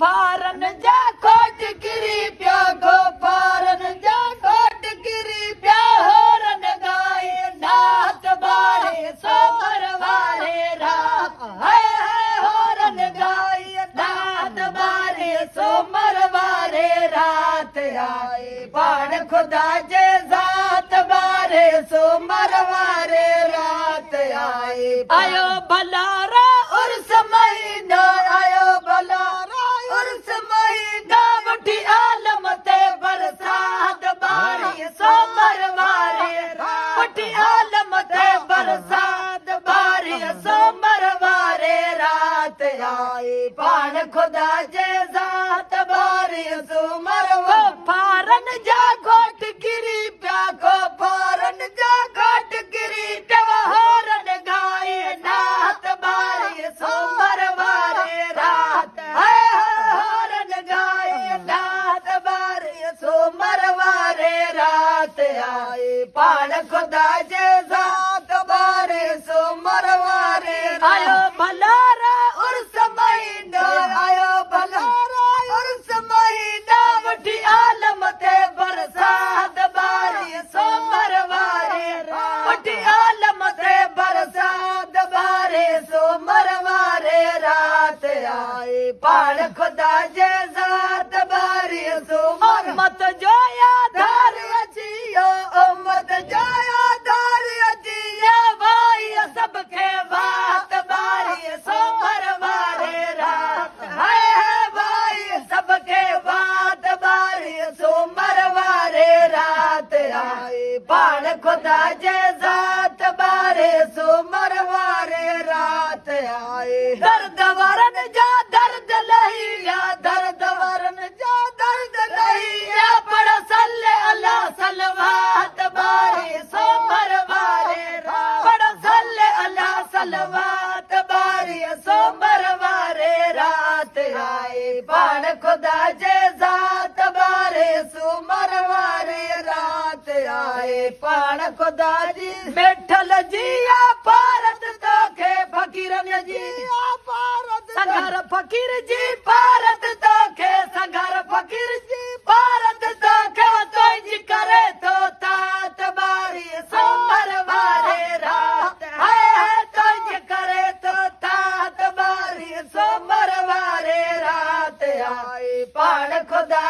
फारन जा कोट गिरी पिया गो फारन जा कोट गिरी पिया होरन गाए नाथ बारे सोमर वाले रात हाय हाय होरन गाए नाथ बारे सोमर वाले रात आए बाण खुदा जे जात बारे सोमर वाले रात आए आयो भलारा उर्स महीना आयो भलारा उर्स महीना वठी आलम ते बरसात बारी सोमर वारे वठी आलम ते बरसात बारी सोमर वारे रात आए पाण खुदा जे जात बारी सोमर वो फारन जा घोट गिरी पिया को फारन जा घोट गिरी पिया होरन गाए नाथ बारी सोमर वारे रात हाय हाय होरन गाए नाथ बारी सोमर वारे रात आए पाण खुदा जे जात बारे सोमर वारे आयो भलारा उर्स महीना आयो भलारा उर्स महीना वठी आलम ते बरसात बारी सोमर वारे वठी आलम ते बरसात बारे सोमर वारे रात आए पाण खुदा जे जात बारी सोमर मत जोया धार अचियो उम्मत जोया धार अचियो भाई सबके बात बारी सोमर वारे रात हाय हाय भाई सबके बात बारी सोमर वारे रात आए पाण खुदा जे जात बारे सोमर वारे रात आए दर्द वरन जा दर्द लहिया दर्द वरन जा दर्द लहिया पड़ सल्ले अल्लाह सलवात बारे सोमर वारे पड़ सल्ले अल्लाह सलवात बारे सोमर वारे रात आए पाण खुदा जे जात बारे सोमर वारे रात आए पाण खुदा जी बैठल जिया भारत तोखे फकीरन जी संघर फकीर जी भारत तोखे संघर फकीर जी भारत तोखे तोज करे तो तात बारी सोमर वारे रात हाय हाय तोज करे तो तात बारी सोमर वारे रात आए पाण खुदा